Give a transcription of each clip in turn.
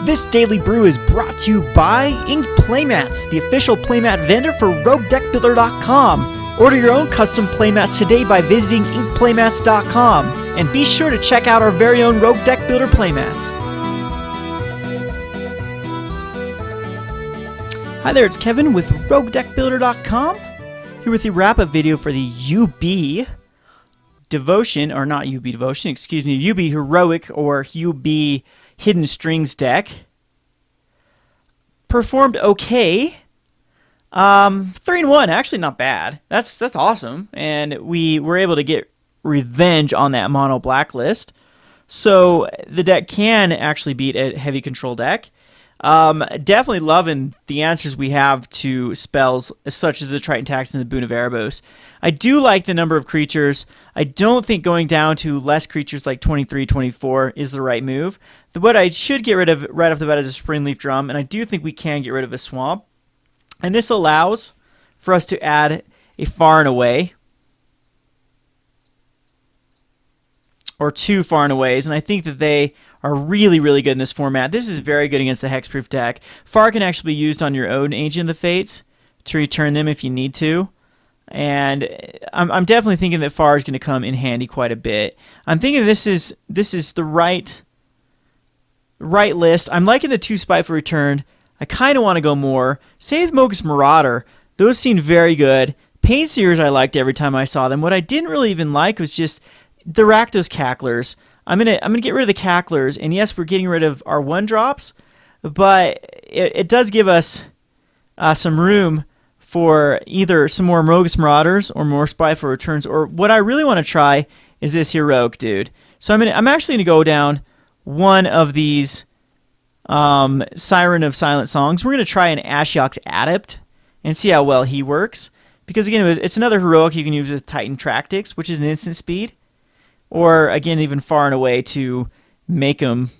This Daily Brew is brought to you by Inked Playmats, the official playmat vendor for Roguedeckbuilder.com. Order your own custom playmats today by visiting inkedplaymats.com. And be sure to check out our very own Roguedeckbuilder playmats. Hi there, it's Kevin with Roguedeckbuilder.com. Here with the wrap-up video for the UB Devotion, or not UB Devotion, excuse me, UB Heroic or UB Hidden Strings deck. Performed okay. 3-1, actually not bad. That's awesome. And we were able to get revenge on that mono blacklist. So the deck can actually beat a heavy control deck. Definitely loving the answers we have to spells such as the Triton Tax and the Boon of Erebos. I do like the number of creatures. I don't think going down to less creatures like 23, 24 is the right move. What I should get rid of right off the bat is a Springleaf Drum, and I do think we can get rid of a Swamp. And this allows for us to add a Far and Away, or two Far and Aways, and I think that they are really, really good in this format. This is very good against the Hexproof deck. Far can actually be used on your own Agent of the Fates to return them if you need to. And I'm definitely thinking that Far is going to come in handy quite a bit. I'm thinking this is the right list. I'm liking the 2 Spiteful Return. I kind of want to go more. Same with Mogis Marauder. Those seemed very good. Pain Seers I liked every time I saw them. What I didn't really even like was just the Rakdos Cacklers. I'm gonna get rid of the Cacklers, and yes, we're getting rid of our 1-drops, but it does give us some room for either some more Mogis Marauders or more Spiteful Returns, or what I really want to try is this Heroic dude. So I'm actually gonna go down one of these Siren of Silent Songs. We're gonna try an Ashiok's Adept and see how well he works, because again, it's another Heroic you can use with Titan Tractics, which is an instant speed. Or, again, even Far and Away to make them.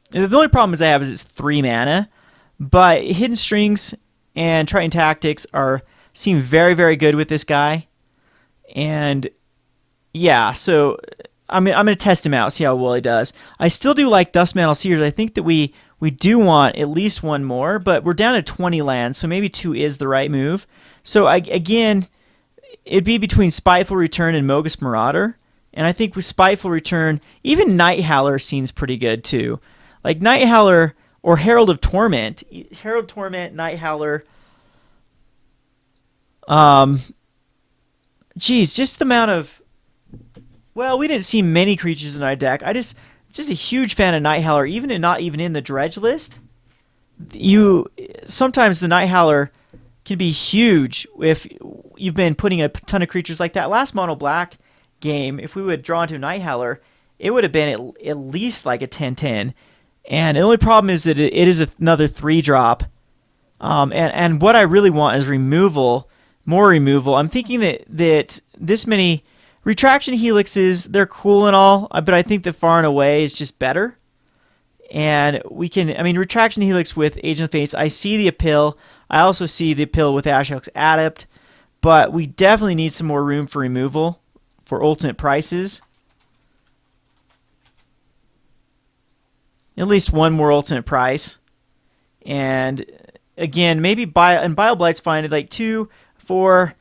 The only problem I have is it's 3 mana. But Hidden Strings and Triton Tactics seem very, very good with this guy. And, yeah, so I'm going to test him out, see how well he does. I still do like Duskmantle Seers. I think that we do want at least one more, but we're down to 20 lands, so maybe 2 is the right move. So, again, it'd be between Spiteful Return and Mogis Marauder. And I think with Spiteful Return, even Night Howler seems pretty good too. Like Night Howler or Herald of Torment. Herald Torment, Night Howler. Geez, just the amount of... Well, we didn't see many creatures in our deck. Just a huge fan of Night Howler, not even in the Dredge list. Sometimes the Night Howler can be huge if you've been putting a ton of creatures like that. Last Mono Black game, if we would draw into Night Howler, it would have been at least like a 10-10. And the only problem is that it is another 3-drop. And what I really want is removal, more removal. I'm thinking that this many Retraction Helixes, they're cool and all, but I think that Far and Away is just better. And Retraction Helix with Agent of Fates, I see the appeal. I also see the appeal with Ashiok's Adept, but we definitely need some more room for removal for alternate prices. At least one more alternate price. And again, maybe Bioblight's fine at like 2, 4.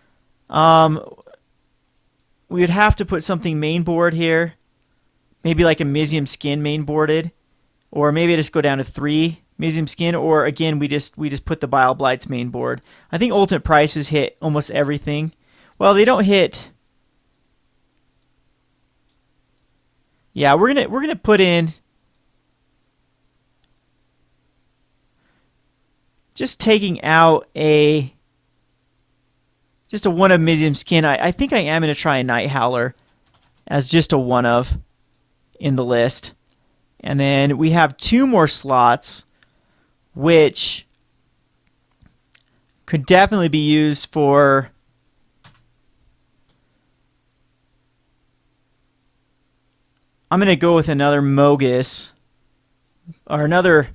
We would have to put something main board here. Maybe like a Mizium Skin main boarded. Or maybe I just go down to 3 Mizium Skin. Or again, we just put the Bioblight's main board. I think alternate prices hit almost everything. Well, they don't hit... Yeah, we're gonna put in just taking out just a 1 of Mizium Skin. I think I am gonna try a Night Howler as just a 1 of in the list, and then we have 2 more slots, which could definitely be used for. I'm going to go with another Mogis, or another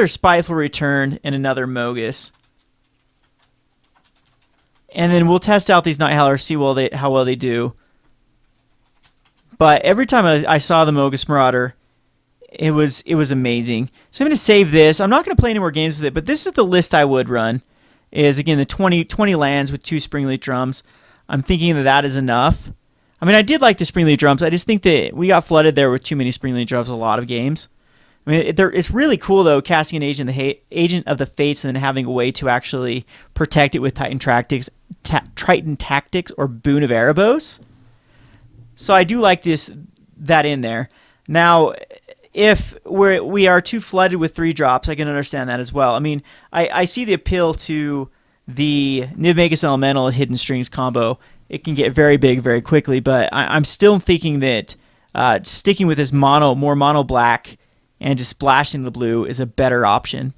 Spiteful Return and another Mogis. And then we'll test out these Night Howlers, see how well they do. But every time I saw the Mogis Marauder, it was amazing. So I'm going to save this. I'm not going to play any more games with it, but this is the list I would run. Is again the 20 lands with 2 Springleaf drums. I'm thinking that that is enough. I mean, I did like the Springleaf drums. I just think that we got flooded there with too many Springleaf drums a lot of games. I mean, it's really cool though, casting an Agent of the Fates and then having a way to actually protect it with Triton Tactics or Boon of Erebos. So I do like that in there. Now, if we are too flooded with 3 drops, I can understand that as well. I mean, I see the appeal to the Niv Magus Elemental and Hidden Strings combo. It can get very big very quickly, but I'm still thinking that sticking with this more mono black and just splashing the blue is a better option.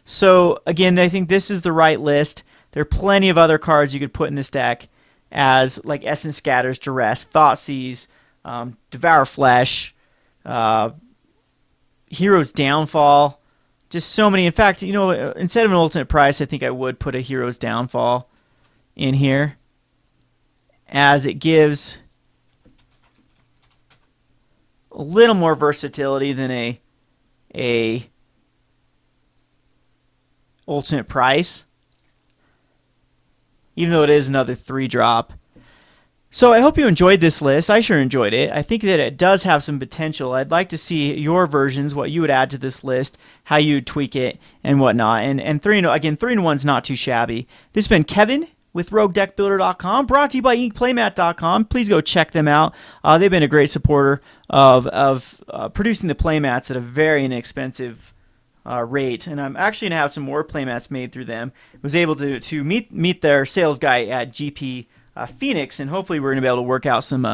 So again, I think this is the right list. There are plenty of other cards you could put in this deck, as like Essence Scatters, Duress, Thoughtseize, Devour Flesh, Hero's Downfall, just so many. In fact, instead of an alternate price, I think I would put a Hero's Downfall in here, as it gives a little more versatility than a alternate price, even though it is another 3-drop. So I hope you enjoyed this list. I sure enjoyed it. I think that it does have some potential. I'd like to see your versions, what you would add to this list, how you would tweak it, and whatnot. And 3-in-1 is not too shabby. This has been Kevin with Roguedeckbuilder.com, brought to you by InkPlaymat.com. Please go check them out. They've been a great supporter of producing the playmats at a very inexpensive rate, and I'm actually going to have some more playmats made through them. I was able to meet their sales guy at GP Phoenix, and hopefully we're going to be able to work out some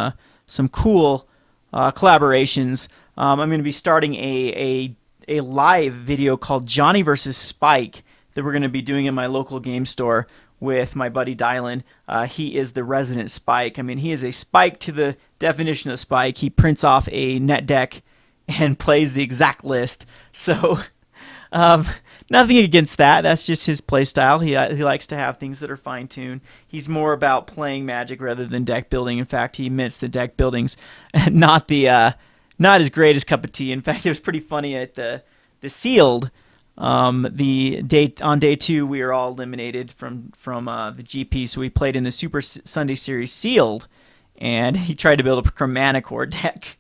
cool collaborations. I'm going to be starting a live video called Johnny versus Spike that we're going to be doing in my local game store with my buddy Dylan. He is the resident Spike. I mean, he is a Spike to the definition of Spike. He prints off a net deck and plays the exact list. So nothing against that. That's just his play style. He likes to have things that are fine-tuned. He's more about playing Magic rather than deck building. In fact, he admits the deck building's not his greatest cup of tea. In fact, it was pretty funny at the Sealed. On day 2, we were all eliminated from the GP, so we played in the Super Sunday Series Sealed, and he tried to build a Chromanicore deck.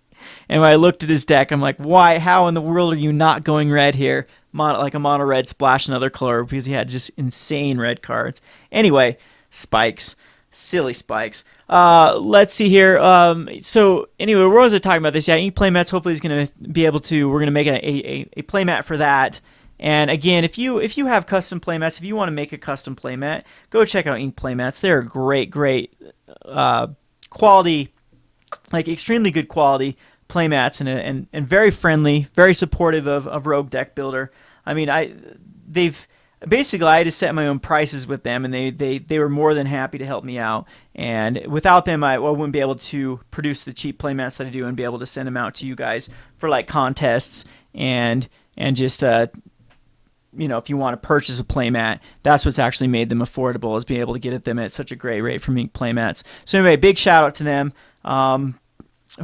And when I looked at his deck, I'm like, why? How in the world are you not going red here? Like a mono red splash another color, because he had just insane red cards. Anyway, Spikes. Silly Spikes. Let's see here. So anyway, where was I talking about this? Yeah, Ink Playmats hopefully is going to be able to, we're going to make a playmat for that. And again, if you have custom playmats, if you want to make a custom playmat, go check out Ink Playmats. They're great quality, like extremely good quality playmats, and very friendly, very supportive of Rogue Deck Builder. I mean, I had to set my own prices with them, and they were more than happy to help me out. And without them, I wouldn't be able to produce the cheap playmats that I do and be able to send them out to you guys for like contests and just if you want to purchase a playmat, that's what's actually made them affordable, is being able to get at them at such a great rate from Ink Playmats. So anyway, big shout out to them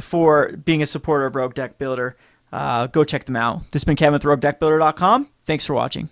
for being a supporter of Rogue Deck Builder. Go check them out. This has been Kevin with Roguedeckbuilder.com. Thanks for watching.